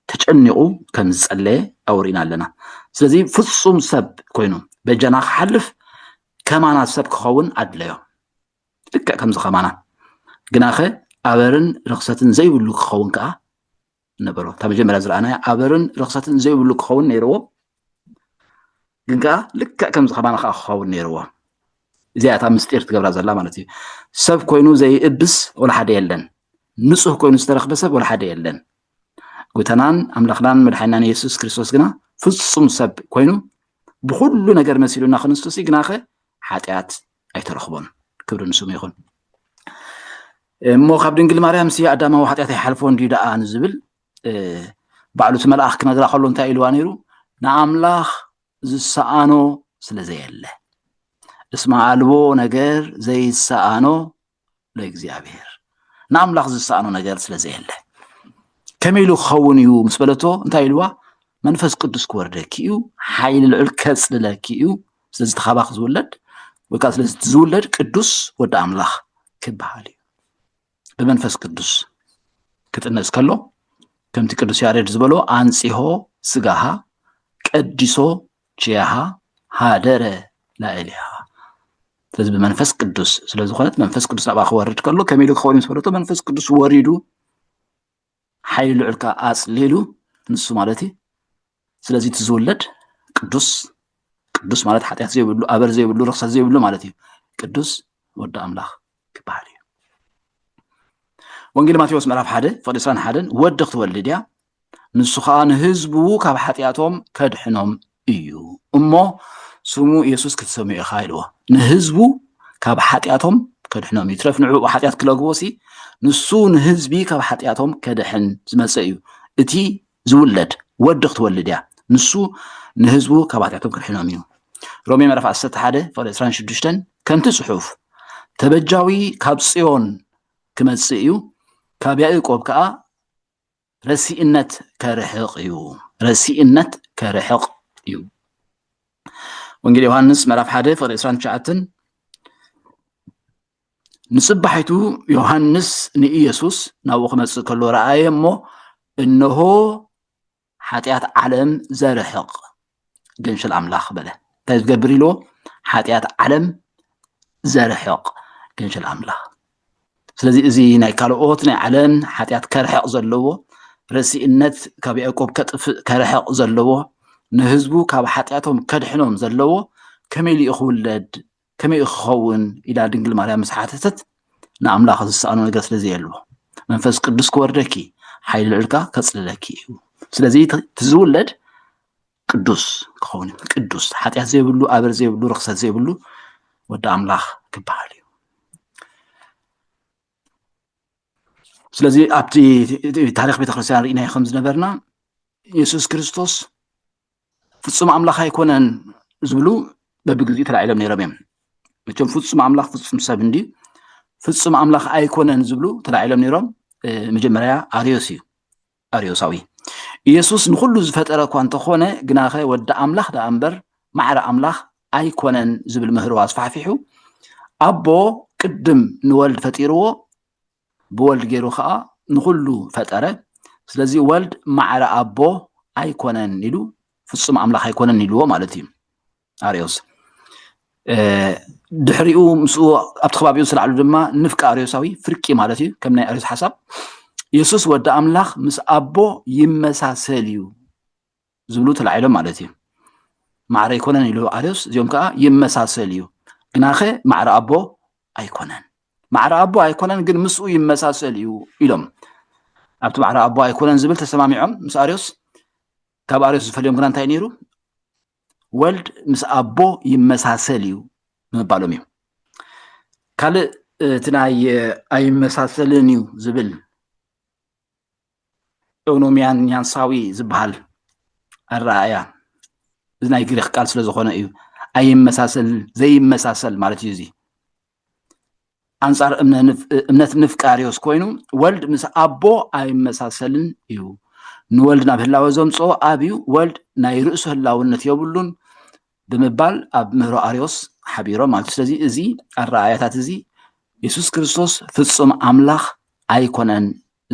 تጨنقو كم زصلي أورينا لنا ስለዚህ ፍጹም ሰብ ኮይኑ በጀና حلف كمانا ሰብ ክኸውን አድለዮ ልክ ከም ዝኸማና ግናኸ አበርን ርክሰትን ዘይብሉ ክኸውን ከዓ ነበሮ ተመጀመሪያ ዝራእና አበርን ርክሰትን ዘይብሉ ክኸውን ነይርዎ ግን ከዓ ልክ ከም ዝኸማና ከዓ ክኸውን ነይርዎ እዚኣታ ምስጢር ትገብራ ዘላ ማለት እዩ ሰብ ኮይኑ ዘይእብስ ወላ ሓደ የለን ንጹህ ኮይኑ ዝተረኽበ ሰብ ወላ ሓደ የለን ጎተናን አምላኽናን መድሓኒናን ኢየሱስ ክርስቶስ ግና ፍጹም ሰብ ኮይኑ ብኩሉ ነገር መሲሉና ክንስቶስ ግናኸ ኃጢአት ኣይተረኽቦን ክብሪ ንስሙ ይኹን እሞ ካብ ድንግል ማርያም ሲ አዳማዊ ኃጢአት ይሓልፎ እንዲዩ ደኣ ንዝብል ባዕሉ እቲ መልአኽ ክነግራ ከሎ እንታይ ኢልዋ ነይሩ ንኣምላኽ ዝሰኣኖ ስለዘየለ እስማ አልቦ ነገር ዘይሰኣኖ ለእግዚአብሔር ንኣምላኽ ዝሰኣኖ ነገር ስለዘየለ ከመይሉ ክኸውን እዩ ምስ በለቶ እንታይ ኢልዋ መንፈስ ቅዱስ ክወርደኪ እዩ ሓይሊ ልዑል ከጽልለኪ እዩ ስለዚ ተኻባኽ ዝውለድ ወይ ከዓ ስለዚ ዝውለድ ቅዱስ ወዲ ኣምላኽ ክበሃል እዩ በመንፈስ ቅዱስ ክትነጽ ከሎ ከምቲ ቅዱስ ያሬድ ዝበሎ አንጺሆ ስጋሃ ቀዲሶ ቺያሃ ሃደረ ላዕሊሃ ስለዚ በመንፈስ ቅዱስ ስለዝኾነት መንፈስ ቅዱስ ናብኣ ክወርድ ከሎ ከመይሉ ክኸውን እዩ ምስ በለቶ መንፈስ ቅዱስ ወሪዱ ሓይሊ ልዑልካ ኣጽሊሉ ንሱ ማለት እዩ ስለዚ ትዝውለድ ቅዱስ ቅዱስ ማለት ኃጢአት ዘይብሉ አበር ዘይብሉ ርክሰት ዘይብሉ ማለት እዩ ቅዱስ ወዲ ኣምላኽ ክበሃል እዩ ወንጌል ማቴዎስ ምዕራፍ 1 ፍቅዲ 21 ወዲ ክትወልድ እያ ንሱ ከዓ ንህዝቡ ካብ ኃጢአቶም ከድሕኖም እዩ እሞ ስሙ ኢየሱስ ክትሰምዑ ኢኻ ኢልዎ ንህዝቡ ካብ ኃጢአቶም ከድሕኖም እዩ ትረፍ ንዑ ኃጢአት ክለግቦሲ ንሱ ንህዝቢ ካብ ኃጢአቶም ከድሕን ዝመጽእ እዩ እቲ ዝውለድ ወዲ ክትወልድ እያ ንሱ ንህዝቡ ካብ ኃጢአቶም ከድሕኖም እዩ ሮሜ ምዕራፍ 11 ፍቅዲ 26 ከምቲ ጽሑፍ ተበጃዊ ካብ ጽዮን ክመጽእ እዩ ካብ ያዕቆብ ከዓ ረሲእነት ከርሕቕ እዩ ረሲእነት ከርሕቕ እዩ ወንጌል ዮሐንስ ምዕራፍ 1 ፍቅዲ 29 ንጽባሒቱ ዮሐንስ ንኢየሱስ ናብኡ ክመጽእ ከሎ ረአየ እሞ እነሆ ኃጢአት ዓለም ዘርሕቕ ገንሸል ኣምላኽ በለ እንታይ ዝገብር ኢልዎ ኃጢአት ዓለም ዘርሕቕ ገንሸል ኣምላኽ ስለዚ እዚ ናይ ካልኦት ናይ ዓለም ኃጢአት ከርሕቕ ዘለዎ ረሲእነት ካብ ያዕቆብ ከርሕቕ ዘለዎ ንህዝቡ ካብ ኃጢአቶም ከድሕኖም ዘለዎ ከመይ ኢሉ ክውለድ ከመይ ክኸውን ኢላ ድንግል ማርያም ምስ ሓተተት ንኣምላኽ ዝሰኣኖ ነገር ስለዘየልዎ መንፈስ ቅዱስ ክወርደኪ ሓይሊ ልዕልካ ከጽልለኪ እዩ ስለዚ ትዝውለድ ቅዱስ ክኸውን ቅዱስ ኃጢአት ዘይብሉ ኣበር ዘይብሉ ርክሰት ዘይብሉ ወዲ ኣምላኽ ክበሃል እዩ ስለዚ ኣብቲ ታሪክ ቤተክርስትያን ርኢና ከም ዝነበርና ኢየሱስ ክርስቶስ ፍጹም ኣምላኽ ኣይኮነን ዝብሉ በብግዚኡ ተላዒሎም ነይሮም እዮም መቸም ፍጹም ኣምላኽ ፍጹም ሰብ እንዲ ፍጹም ኣምላኽ ኣይኮነን ዝብሉ ተላዒሎም ነይሮም መጀመርያ ኣርዮስ እዩ ኣርዮሳዊ ኢየሱስ ንኩሉ ዝፈጠረ እኳ እንተኾነ ግናኸ ወዲ ኣምላኽ ዳ እምበር ማዕረ ኣምላኽ ኣይኮነን ዝብል ምህርዋ ኣስፋሕፊሑ ኣቦ ቅድም ንወልድ ፈጢርዎ ብወልድ ገይሩ ከዓ ንኩሉ ፈጠረ ስለዚ ወልድ ማዕረ ኣቦ ኣይኮነን ኢሉ ፍጹም ኣምላኽ ኣይኮነን ኢልዎ ማለት እዩ ኣርዮስ ድሕሪኡ ምስኡ ኣብቲ ከባቢኡ ስላዕሉ ድማ ንፍቂ ኣርዮሳዊ ፍርቂ ማለት እዩ ከም ናይ ኣርዮስ ሓሳብ ኢየሱስ ወዲ ኣምላኽ ምስ ኣቦ ይመሳሰል እዩ ዝብሉ ተላዒሎም ማለት እዩ ማዕረ ኣይኮነን ኢሉ ኣርዮስ እዚኦም ከዓ ይመሳሰል እዩ ግናኸ ማዕረ ኣቦ ኣይኮነን ማዕረ ኣቦ ኣይኮነን ግን ምስኡ ይመሳሰል እዩ ኢሎም ኣብቲ ማዕረ ኣቦ ኣይኮነን ዝብል ተሰማሚዖም ምስ ኣርዮስ ካብ ኣርዮስ ዝፈልዮም ግና እንታይ ነይሩ ወልድ ምስ ኣቦ ይመሳሰል እዩ ምባሎም እዩ ካልእ ትናይ ኣይመሳሰልን እዩ ዝብል ኤውኖሚያን ያንሳዊ ዝበሃል ኣረኣያ እዚ ናይ ግሪክ ቃል ስለ ዝኾነ እዩ ኣይመሳሰል ዘይመሳሰል ማለት እዩ እዚ አንጻር እምነት ንፍቃሪዮስ ኮይኑ ወልድ ምስ ኣቦ ኣይመሳሰልን እዩ ንወልድ ናብ ህላወ ዘምፅኦ ኣብ እዩ ወልድ ናይ ርእሱ ህላውነት የብሉን ብምባል ኣብ ምህሮ ኣርዮስ ሓቢሮም ማለት ስለዚ እዚ ኣረኣያታት እዚ ኢየሱስ ክርስቶስ ፍጹም ኣምላኽ ኣይኮነን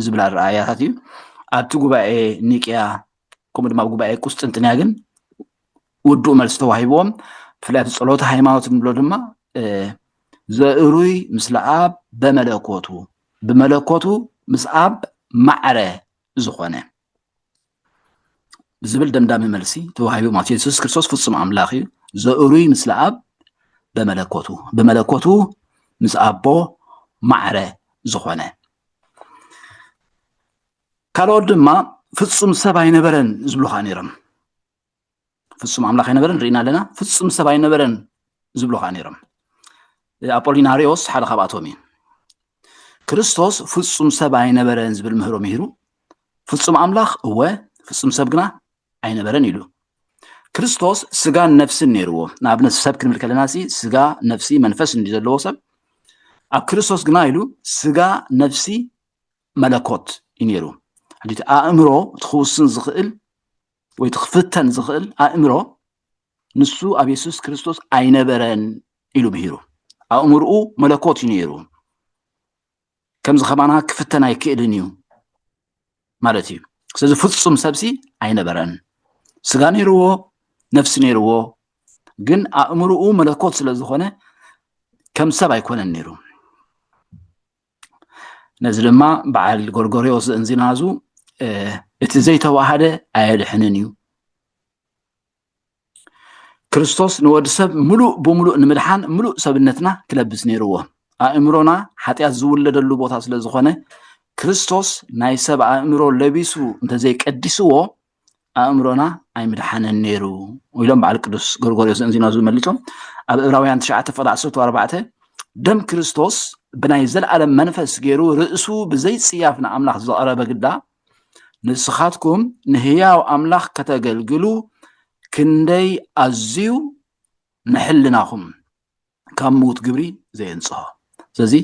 ዝብል ኣረኣያታት እዩ ኣብቲ ጉባኤ ኒቅያ ከምኡ ድማ ጉባኤ ቁስጥንጥንያ ግን ውዱእ መልሲ ተዋሂቦም ብፍላይ ኣብቲ ጸሎተ ሃይማኖት እንብሎ ድማ ዘእሩይ ምስለ ኣብ በመለኮቱ ምስ ኣብ ማዕረ ዝኾነ ዝብል ደምዳሜ መልሲ ተዋሂቡ ማለት ኢየሱስ ክርስቶስ ፍጹም ኣምላኽ እዩ ዘእሩይ ምስለ ኣብ በመለኮቱ ምስ ኣቦ ማዕረ ዝኾነ ካልኦት ድማ ፍጹም ሰብ ኣይነበረን ዝብሉኻ ነይሮም ፍጹም ኣምላኽ ኣይነበረን ርኢና ኣለና ፍጹም ሰብ ኣይነበረን ዝብሉኻ ነይሮም ኣጶሊናሪዎስ ሓደ ካብኣቶም እዩ ክርስቶስ ፍጹም ሰብ ኣይነበረን ዝብል ምህሮ ምሂሩ ፍጹም ኣምላኽ እወ ፍጹም ሰብ ግና ኣይነበረን ኢሉ ክርስቶስ ስጋን ነፍስን ነይርዎ ንኣብነት ሰብ ክንብል ከለና ስጋ ነፍሲ መንፈስ እንዲ ዘለዎ ሰብ ኣብ ክርስቶስ ግና ኢሉ ስጋ ነፍሲ መለኮት እዩ ነይሩ ሕጂ ኣእምሮ ትኽውስን ዝኽእል ወይ ትኽፍተን ዝኽእል ኣእምሮ ንሱ ኣብ ኢየሱስ ክርስቶስ ኣይነበረን ኢሉ ምሂሩ ኣእምርኡ መለኮት እዩ ነይሩ ከምዚ ኸማና ክፍተን ኣይክእልን እዩ ማለት እዩ ስለዚ ፍጹም ሰብሲ ኣይነበረን ስጋ ነይርዎ ነፍሲ ነይርዎ ግን ኣእምርኡ መለኮት ስለ ዝኾነ ከም ሰብ ኣይኮነን ነይሩ ነዚ ድማ በዓል ጎርጎርዮስ ዘእንዚናዙ እቲ ዘይተዋሃደ ኣየድሕንን እዩ ክርስቶስ ንወዲ ሰብ ሙሉእ ብምሉእ ንምድሓን ሙሉእ ሰብነትና ክለብስ ነይርዎ ኣእምሮና ሓጢኣት ዝውለደሉ ቦታ ስለ ዝኾነ ክርስቶስ ናይ ሰብ ኣእምሮ ለቢሱ እንተዘይቀዲስዎ ኣእምሮና ኣይምድሓንን ነይሩ ኢሎም በዓል ቅዱስ ጎርጎርዮስ ዘእንዚናዙ መሊፆም ኣብ ዕብራውያን 9:14 ደም ክርስቶስ ብናይ ዘለዓለም መንፈስ ገይሩ ርእሱ ብዘይፅያፍ ንኣምላኽ ዘቐረበ ግዳ ንስኻትኩም ንህያው ኣምላኽ ከተገልግሉ ክንደይ ኣዝዩ ንሕልናኹም ካብ ምዉት ግብሪ ዘየንጽሖ ስለዚ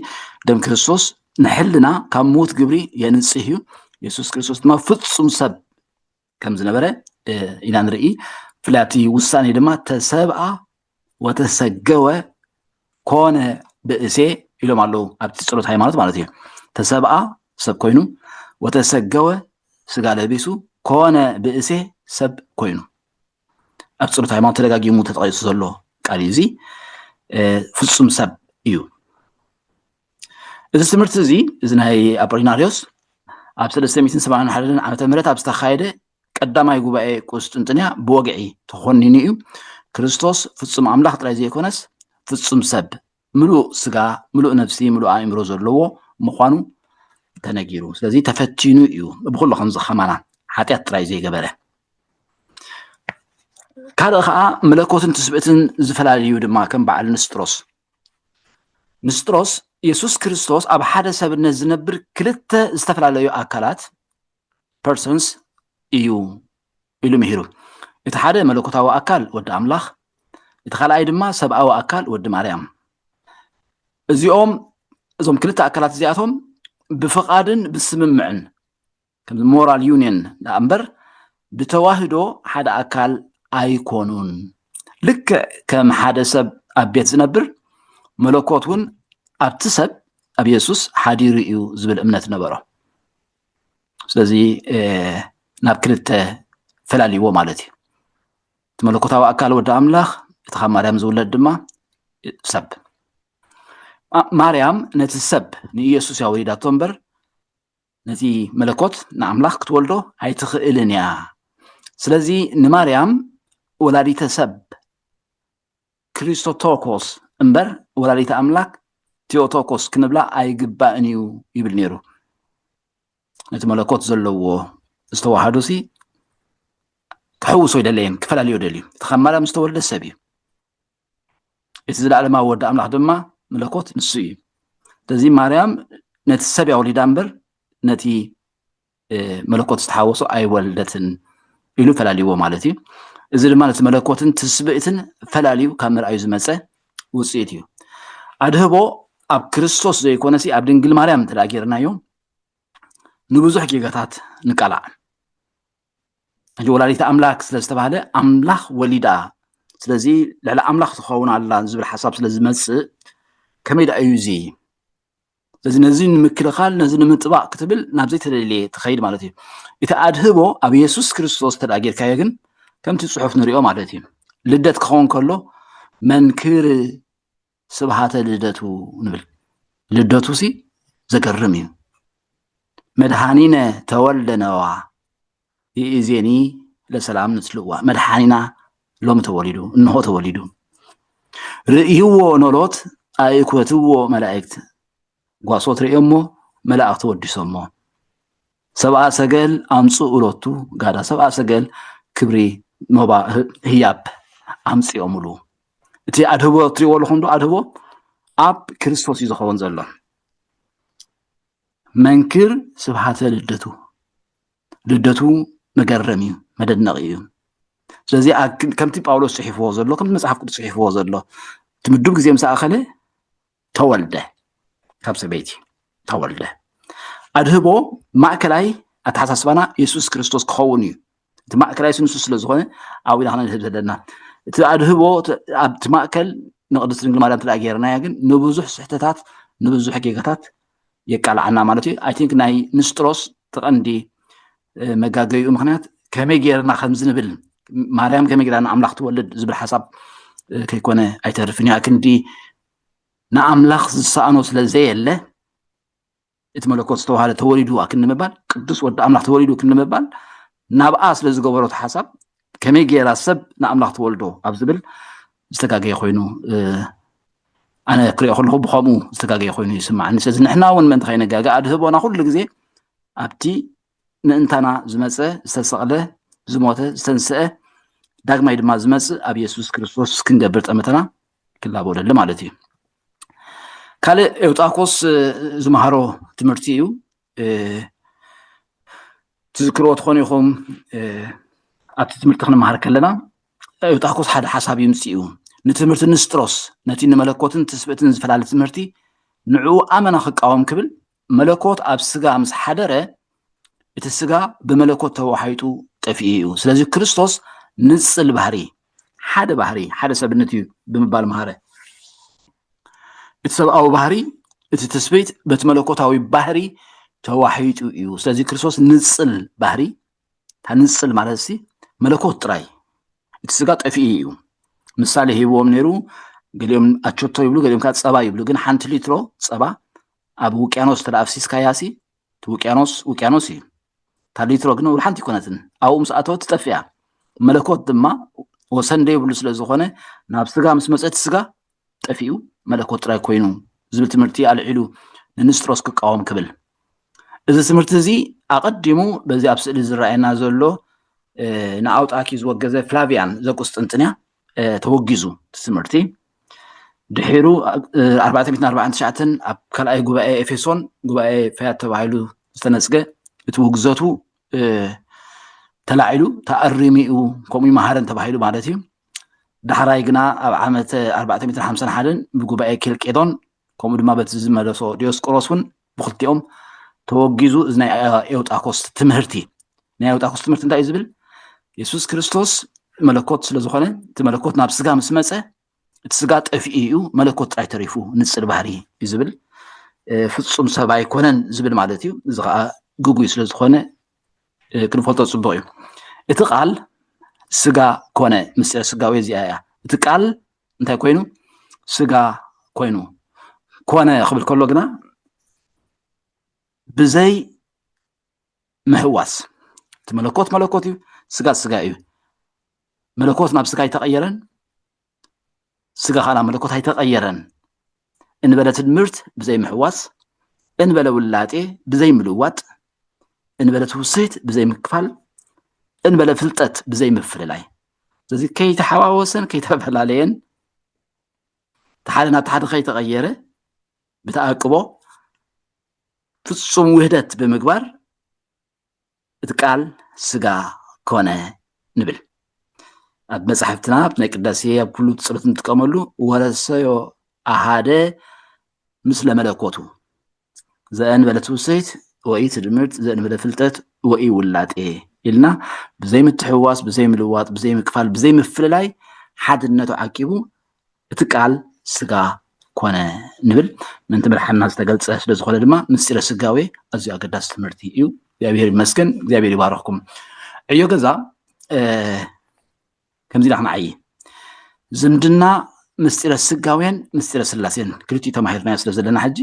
ደም ክርስቶስ ንሕልና ካብ ምዉት ግብሪ የንጽህ እዩ ኢየሱስ ክርስቶስ ድማ ፍጹም ሰብ ከም ዝነበረ ኢና ንርኢ ፍላቲ ውሳኔ ድማ ተሰብአ ወተሰገወ ኮነ ብእሴ ኢሎም ኣለዉ ኣብቲ ጸሎት ሃይማኖት ማለት እዩ ተሰብአ ሰብ ኮይኑ ወተሰገወ ስጋ ለቢሱ ኮነ ብእሴ ሰብ ኮይኑ ኣብ ጸሎት ሃይማኖት ተደጋጊሙ ተጠቂሱ ዘሎ ቃል እዚ ፍጹም ሰብ እዩ እዚ ትምህርቲ እዚ ናይ ኣጶሊናሪዮስ ኣብ 371 ዓመተ ምህረት ኣብ ዝተኻየደ ቀዳማይ ጉባኤ ቁስጥንጥንያ ብወግዒ ተኾኒኑ እዩ ክርስቶስ ፍጹም ኣምላኽ ጥራይ ዘይኮነስ ፍጹም ሰብ ምሉእ ስጋ ምሉእ ነፍሲ ምሉእ ኣእምሮ ዘለዎ ምዃኑ ተነጊሩ ስለዚ ተፈቲኑ እዩ ብኩሉ ከምዚ ኸማና ሓጢኣት ጥራይ ዘይገበረ ካልእ ከዓ መለኮትን ትስብእትን ዝፈላለዩ ድማ ከም በዓል ንስጥሮስ ኢየሱስ ክርስቶስ ኣብ ሓደ ሰብነት ዝነብር ክልተ ዝተፈላለዩ ኣካላት ፐርሰንስ እዩ ኢሉ ምሂሩ እቲ ሓደ መለኮታዊ ኣካል ወዲ ኣምላኽ እቲ ካልኣይ ድማ ሰብኣዊ ኣካል ወዲ ማርያም እዞም ክልተ ኣካላት እዚኣቶም ብፍቓድን ብስምምዕን ከም ሞራል ዩኒየን እምበር ብተዋህዶ ሓደ ኣካል ኣይኮኑን ልክዕ ከም ሓደ ሰብ ኣብ ቤት ዝነብር መለኮት እውን ኣብቲ ሰብ ኣብ ኢየሱስ ሓዲሩ እዩ ዝብል እምነት ነበሮ ስለዚ ናብ ክልተ ፈላልይዎ ማለት እዩ እቲ መለኮታዊ ኣካል ወዲ ኣምላኽ እቲ ካብ ማርያም ዝውለድ ድማ ሰብ ማርያም ነቲ ሰብ ንኢየሱስ እያ ወሊዳቶ እምበር ነቲ መለኮት ንኣምላኽ ክትወልዶ ኣይትኽእልን እያ ስለዚ ንማርያም ወላዲተ ሰብ ክሪስቶቶኮስ እምበር ወላዲተ ኣምላክ ቴዎቶኮስ ክንብላ ኣይግባእን እዩ ይብል ነይሩ ነቲ መለኮት ዘለዎ ዝተዋሃዱሲ كحوسو يدلين كفلاليو دليو تخمالا مستولد السبي إتزل ما ود أملاح دما ملكوت نسي تزي مريم نت السبي وليد أمبر نتي ملكوت استحوسو أي ولدتن إلو فلاليو مالتي إذا ما نت ملكوتن تسبئتن فلاليو كامر أيز مسه وصيتيو أدهبو أب كريستوس زي كونسي أب دنجل مريم تلاقيرنا يوم نبوزو حقيقتات نقلع جولاليت أملاك سلستبهاله أملاخ وليدا سلزي لعلا أملاخ تخون على زبر حساب سلزي مس كميدا أيوزي سلزي نزين مكلخال نزين منطبع كتبل نابزيت اللي تخيل مالتي إذا أدهبو أبي يسوس كريستوس تلاقير كايغن كم تصحف نريو مالتي لدت كخون كله منكر سبحات لدتو نبل لدتو سي زكرمي مدحانين تولدنوا إيزيني لسلام نتلوا مدحانينا لوم تولدوا إنه تولدوا رئيو نولوت أيكوتو ملائكت قاصوت رئيمو ملائكت ودي سمو سبعة سجل أمسو أولوتو قادا سبعة سجل كبري مبا هياب أمسي أمولو تي أدهبو تريو لخندو أدهبو أب كريستوس يزخون زلو منكر سبحات لدتو مقرمي مدنقيو ስለዚህ ከምቲ ጳውሎስ ጽሒፍዎ ዘሎ ከምቲ መጽሓፍ ቅዱስ ጽሒፍዎ ዘሎ ትምድብ ግዜ ምስ ኣኸለ ተወልደ ካብ ሰበይቲ ተወልደ ኣድህቦ ማእከላይ ኣተሓሳስባና ኢየሱስ ክርስቶስ ክኸውን እዩ እቲ ማእከላይ ንሱ ስለ ዝኾነ ኣብኡ ኢልና ክንህብ ዘለና እቲ ኣድህቦ ኣብቲ ማእከል ንቅድስቲ ድንግል ማርያም ተላእ ጌርናያ ግን ንብዙሕ ስሕተታት ንብዙሕ ጌጋታት የቃልዓና ማለት እዩ ኣይ ቲንክ ናይ ንስጥሮስ ተቐንዲ መጋገይኡ ምክንያት ከመይ ጌርና ከምዚ ንብል ማርያም ከመይ ጌርና ኣምላኽ ትወልድ ዝብል ሓሳብ ከይኮነ ኣይተርፍን እያ ክንዲ ንኣምላኽ ዝሰኣኖ ስለዘየለ እቲ መለኮት ዝተባሃለ ተወሊዱ ክንምባል ቅዱስ ወዲ ኣምላኽ ተወሊዱ ክንምባል ናብኣ ስለ ዝገበሮት ሓሳብ ከመይ ጌራ ሰብ ንኣምላኽ ትወልዶ ኣብ ዝብል ዝተጋገየ ኮይኑ ኣነ ክሪኦ ከለኹ ብከምኡ ዝተጋገየ ኮይኑ ይስማዓኒ ስለዚ ንሕና እውን ምእንቲ ከይነጋገ ኣድህቦና ኩሉ ግዜ ኣብቲ ምእንታና ዝመፀ ዝተሰቕለ ዝሞተ ዝተንስአ ዳግማይ ድማ ዝመፅእ ኣብ ኢየሱስ ክርስቶስ ክንገብር ጠመተና ክላበደሉ ማለት እዩ ካልእ ኤውጣኮስ ዝመሃሮ ትምህርቲ እዩ ትዝክርዎ ትኾኑ ኢኹም ኣብቲ ትምህርቲ ክንመሃር ከለና ኤውጣኮስ ሓደ ሓሳብ ይምፅኡ ንትምህርቲ ንስጥሮስ ነቲ ንመለኮትን ትስብእትን ዝፈላለ ትምህርቲ ንዕኡ ኣመና ክቃወም ክብል መለኮት ኣብ ስጋ ምስ ሓደረ እቲ ስጋ ብመለኮት ተዋሒጡ ጠፊኡ እዩ ስለዚ ክርስቶስ ንጽል ባህሪ ሓደ ሰብነት እዩ ብምባል መሃረ እቲ ሰብኣዊ ባህሪ እቲ ትስብእት በቲ መለኮታዊ ባህሪ ተዋሒጡ እዩ ስለዚ ክርስቶስ ንጽል ባህሪ ታንጽል ማለት እዚ መለኮት ጥራይ እቲ ስጋ ጠፊኡ እዩ ምሳሌ ሂብዎም ነይሩ ገሊኦም ኣቾቶ ይብሉ ገሊኦም ከዓ ፀባ ይብሉ ግን ሓንቲ ሊትሮ ፀባ ኣብ ውቅያኖስ ተላኣፍሲስካያሲ እቲ ውቅያኖስ እዩ تا ليترو ግን ውል ሓንቲ ይኮነትን ኣብኡ ምስ ኣተወት ትጠፍያ መለኮት ድማ ወሰን ደይብሉ ስለ ዝኾነ ናብ ስጋ ምስ መፀት ስጋ ጠፊኡ መለኮት ጥራይ ኮይኑ ዝብል ትምህርቲ ኣልዒሉ ንንስጥሮስ ክቃወም ክብል እዚ ትምህርቲ እዚ ኣቀዲሙ በዚ ኣብ ስእሊ ዝረአየና ዘሎ ንኣውጣኪ ዝወገዘ ፍላቪያን ዘቁስጥንጥንያ ተወጊዙ ትምህርቲ ድሒሩ 449 ኣብ ካልኣይ ጉባኤ ኤፌሶን ጉባኤ ፈያት ተባሂሉ ዝተነጽገ እቲ ውግዘቱ ተላዒሉ ተኣሪሚኡ ከምኡ መሃረን ተባሂሉ ማለት እዩ ዳሕራይ ግና ኣብ ዓመት 451 ብጉባኤ ኬልቄዶን ከምኡ ድማ በቲ ዝመለሶ ዲዮስቆሮስ እውን ብክልቲኦም ተወጊዙ እዚ ናይ ኤውጣኮስ ትምህርቲ ናይ ኤውጣኮስ ትምህርቲ እንታይ እዩ ዝብል ኢየሱስ ክርስቶስ መለኮት ስለ ዝኾነ እቲ መለኮት ናብ ስጋ ምስ መፀ እቲ ስጋ ጠፊኡ እዩ መለኮት ጥራይ ተሪፉ ንጽል ባህሪ እዩ ዝብል ፍጹም ሰብ ኣይኮነን ዝብል ማለት እዩ እዚ ከዓ ጉጉይ ስለ ዝኾነ ክንፈልጦ ጽቡቕ እዩ እቲ ቃል ስጋ ኮነ ምስጢር ስጋዊ እዚኣ እያ እቲ ቃል እንታይ ኮይኑ ስጋ ኮይኑ ኮነ ክብል ከሎ ግና ብዘይ ምሕዋስ እቲ መለኮት እዩ ስጋ እዩ መለኮት ናብ ስጋ ኣይተቐየረን ስጋ ከዓ ናብ መለኮት ኣይተቐየረን እንበለ ትምህርት ብዘይ ምሕዋስ እንበለ ውላጤ ብዘይ ምልዋጥ እንበለ ትውስት ብዘይ ምክፋል እንበለ ፍልጠት ብዘይ ምፍልላይ ስለዚ ከይተሓዋወሰን ከይተፈላለየን ተሓደ ናብ ተሓደ ከይተቀየረ ብተኣቅቦ ፍጹም ውህደት ብምግባር እቲ ቃል ስጋ ኮነ ንብል ኣብ መጽሓፍትና ናይ ቅዳሴ ኣብ ኩሉ ጸሎት እንጥቀመሉ ወረሰዮ ኣሃደ ምስለ መለኮቱ ዘእንበለ ትውስይት ወይ ትድምርት ዘእንበለ ፍልጠት ወይ ውላጤ ኢልና ብዘይ ምትሕዋስ ብዘይ ምልዋጥ ብዘይ ምክፋል ብዘይ ምፍልላይ ሓድነቱ ዓቂቡ እቲ ቃል ስጋ ኮነ ንብል ምን ትምርሐና ዝተገልጸ ስለ ዝኾነ ድማ ምስጢረ ስጋዌ ኣዝዩ ኣገዳሲ ትምህርቲ እዩ እግዚአብሔር ይመስገን እግዚአብሔር ይባርክኩም ዕዮ ገዛ ከምዚ ኢልና ክንዓይ ዝምድና ምስጢረ ስጋዌን ምስጢረ ስላሴን ክልቲኡ ተማሂርና ስለ ዘለና ሕጂ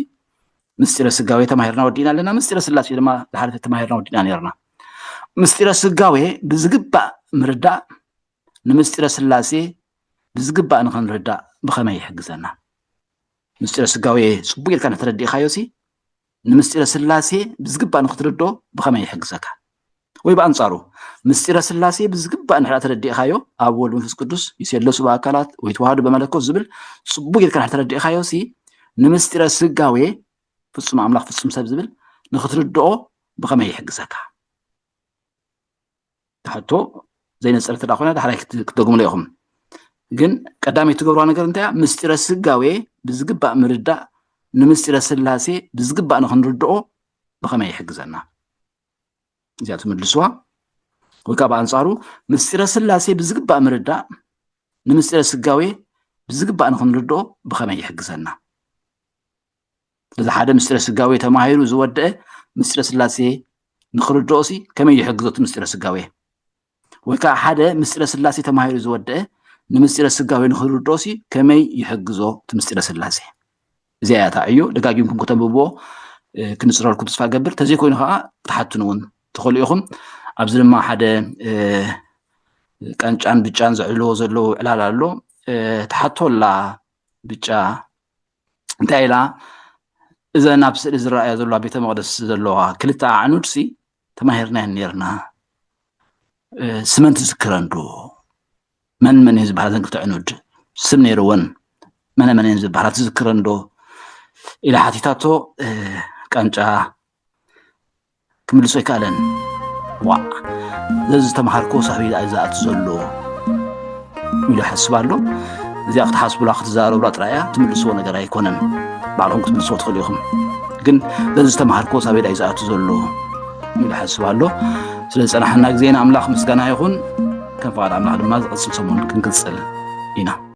ምስጢረ ስጋዌ ተማሂርና ወዲና ኣለና ምስጢረ ስላሴ ድማ ዝሓለፈ ተማሂርና ወዲና ነርና ምስጢረ ስጋዌ ብዝግባእ ምርዳእ ንምስጢረ ስላሴ ብዝግባእ ንኽንርዳእ ብኸመይ ይሕግዘና ምስጢረ ስጋዌ ጽቡቕ ኢልካ ንተረዲእኻዮሲ ንምስጢረ ስላሴ ብዝግባእ ንኽትርድኦ ብኸመይ ይሕግዘካ ወይ በአንጻሩ ምስጢረ ስላሴ ብዝግባእ ንሕና ተረዲእኻዮ ኣብ ወልድ መንፈስ ቅዱስ ይስየለሱ በአካላት ወይ ተዋህዱ በመለኮት ዝብል ጽቡቕ ኢልካ ተረዲእኻዮሲ ንምስጢረ ስጋዌ ፍጹም ኣምላኽ ፍጹም ሰብ ዝብል ንኽትርድኦ ብኸመይ ይሕግዘካ ተሕቶ ዘይነፀረ ተዳ ኮይና ዳሕራይ ክትደግምሉ ኢኹም ግን ቀዳመይ ትገብርዋ ነገር እንታይ ምስጢረ ስጋዌ ብዝግባእ ምርዳእ ንምስጢረ ስላሴ ብዝግባእ ንኽንርድኦ ብኸመይ ይሕግዘና እዚኣ ትምልስዋ ወይ ከዓ በአንጻሩ ምስጢረ ስላሴ ብዝግባእ ምርዳእ ንምስጢረ ስጋዌ ብዝግባእ ንኽንርድኦ ብኸመይ ይሕግዘና ስለዚ ሓደ ምስጢረ ስጋዌ ተማሂሩ ዝወድአ ምስጢረ ስላሴ ንኽርድኦሲ ከመይ ይሕግዞ እቲ ምስጢረ ስጋዌ ወይ ከዓ ሓደ ምስጢረ ስላሴ ተማሂሩ ዝወድአ ንምስጢረ ስጋዌ ንኽርድኦሲ ከመይ ይሕግዞ እቲ ምስጢረ ስላሴ እዚኣ እያ ዕዮ ደጋጊምኩም ከተንብብዎ ክንፅረልኩም ተስፋ ገብር ተዘይኮይኑ ከዓ ክትሓትኑ እውን ትኽእሉ ኢኹም ኣብዚ ድማ ሓደ ቀንጫን ብጫን ዘዕልዎ ዘለዎ ዕላል ኣሎ ተሓቶላ ብጫ እንታይ ኢላ እዘን ኣብ ስእሊ ዝረኣያ ዘለዋ ቤተ መቅደስ ዘለዋ ክልተ ኣዕኑድሲ ተማሂርናየን ነርና ስመን ትዝክረን ዶ መን መን እየን ዝበሃላ ዘን ክልተ ኣዕኑድ ስም ነይሩወን መነ መን እየን ዝበሃላ ትዝክረን ዶ ኢላ ሓቲታቶ ቀንጫ ክምልሶ ይከኣለን ዋ ዘዚ ተማሃርኮ ሳቢ ዝኣቱ ዘሎ ኢሉ ይሓስብ ኣሎ እዚኣ ክትሓስቡላ ክትዛረቡላ ጥራያ ትምልስዎ ነገር ኣይኮነን ባዕልኩም ክትምልስዎ ትኽእሉ ኢኹም ግን ዘዚ ተማሃርኮ ሳቢ ዝኣቱ ዘሎ ኢሉ ይሓስብ ኣሎ ስለ ዝፀናሐና ግዜና ኣምላኽ ምስጋና ይኹን ከም ፈቃድ ኣምላኽ ድማ ዝቕፅል ሰሙን ክንቅፅል ኢና